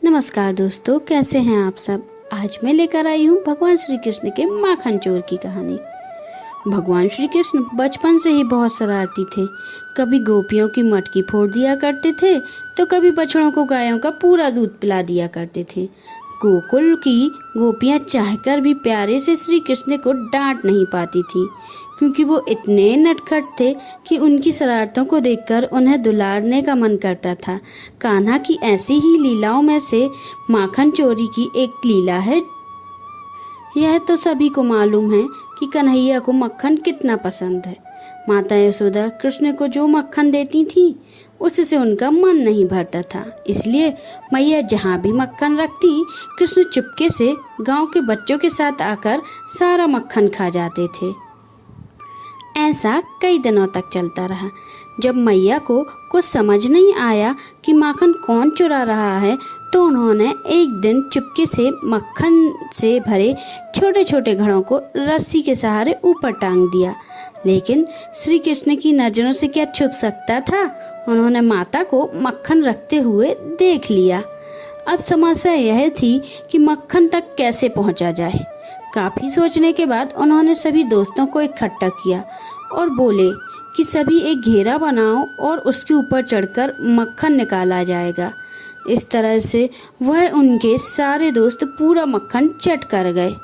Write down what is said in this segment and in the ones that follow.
नमस्कार दोस्तों, कैसे हैं आप सब। आज मैं लेकर आई हूँ भगवान श्री कृष्ण के माखन चोर की कहानी। भगवान श्री कृष्ण बचपन से ही बहुत शरारती थे। कभी गोपियों की मटकी फोड़ दिया करते थे तो कभी बछड़ों को गायों का पूरा दूध पिला दिया करते थे। गोकुल की गोपियां चाहकर भी प्यारे से श्री कृष्ण को डांट नहीं पाती थी, क्योंकि वो इतने नटखट थे कि उनकी शरारतों को देखकर उन्हें दुलारने का मन करता था। कान्हा की ऐसी ही लीलाओं में से माखन चोरी की एक लीला है। यह तो सभी को मालूम है कि कन्हैया को मक्खन कितना पसंद है। माता यशोदा कृष्ण को जो मक्खन देती थी उससे उनका मन नहीं भरता था, इसलिए मैया जहाँ भी मक्खन रखती, कृष्ण चुपके से गांव के बच्चों के साथ आकर सारा मक्खन खा जाते थे। ऐसा कई दिनों तक चलता रहा। जब मैया को कुछ समझ नहीं आया कि माखन कौन चुरा रहा है, तो उन्होंने एक दिन चुपके से मक्खन से भरे छोटे छोटे घड़ों को रस्सी के सहारे ऊपर टांग दिया। लेकिन श्री कृष्ण की नजरों से क्या छुप सकता था। उन्होंने माता को मक्खन रखते हुए देख लिया। अब समस्या यह थी कि मक्खन तक कैसे पहुंचा जाए। काफी सोचने के बाद उन्होंने सभी दोस्तों को इकट्ठा किया और बोले कि सभी एक घेरा बनाओ और उसके ऊपर चढ़कर मक्खन निकाला जाएगा। इस तरह से वह उनके सारे दोस्त पूरा मक्खन चट कर गए।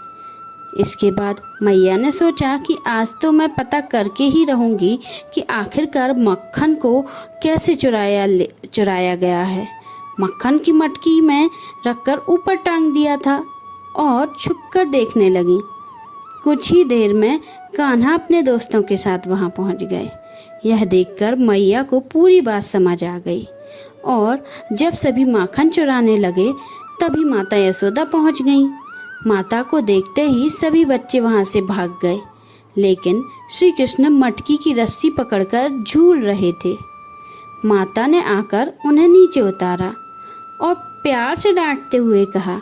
इसके बाद मैया ने सोचा कि आज तो मैं पता करके ही रहूंगी कि आखिरकार मक्खन को कैसे चुराया गया है। मक्खन की मटकी में रखकर ऊपर टांग दिया था और छुपकर देखने लगी। कुछ ही देर में कान्हा अपने दोस्तों के साथ वहां पहुंच गए। यह देखकर मैया को पूरी बात समझ आ गई और जब सभी माखन चुराने लगे तभी माता यशोदा पहुंच गईं। माता को देखते ही सभी बच्चे वहां से भाग गए, लेकिन श्री कृष्ण मटकी की रस्सी पकड़कर झूल रहे थे। माता ने आकर उन्हें नीचे उतारा और प्यार से डांटते हुए कहा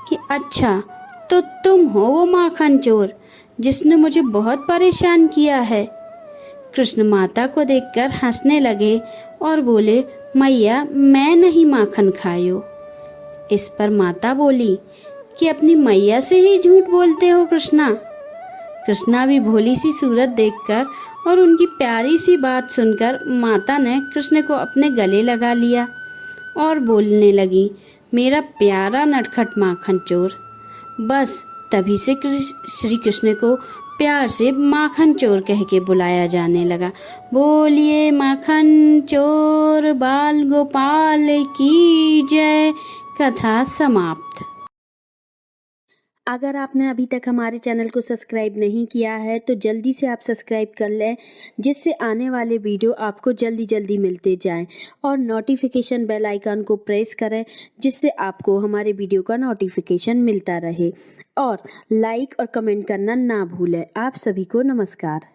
कि अच्छा, तो तुम हो वो माखन चोर जिसने मुझे बहुत परेशान किया है। कृष्ण माता को देखकर हंसने लगे और बोले, मैया, मैं नहीं माखन खायो। इस पर माता बोली कि अपनी मैया से ही झूठ बोलते हो कृष्णा। कृष्णा भी भोली सी सूरत देखकर और उनकी प्यारी सी बात सुनकर माता ने कृष्ण को अपने गले लगा लिया और बोलने लगी, मेरा प्यारा नटखट माखन चोर। बस तभी से श्री कृष्ण को प्यार से माखन चोर कह के बुलाया जाने लगा। बोलिए माखन चोर बाल गोपाल की जय। कथा समाप्त। अगर आपने अभी तक हमारे चैनल को सब्सक्राइब नहीं किया है तो जल्दी से आप सब्सक्राइब कर लें, जिससे आने वाले वीडियो आपको जल्दी जल्दी मिलते जाएं, और नोटिफिकेशन बेल आइकन को प्रेस करें, जिससे आपको हमारे वीडियो का नोटिफिकेशन मिलता रहे। और लाइक और कमेंट करना ना भूलें। आप सभी को नमस्कार।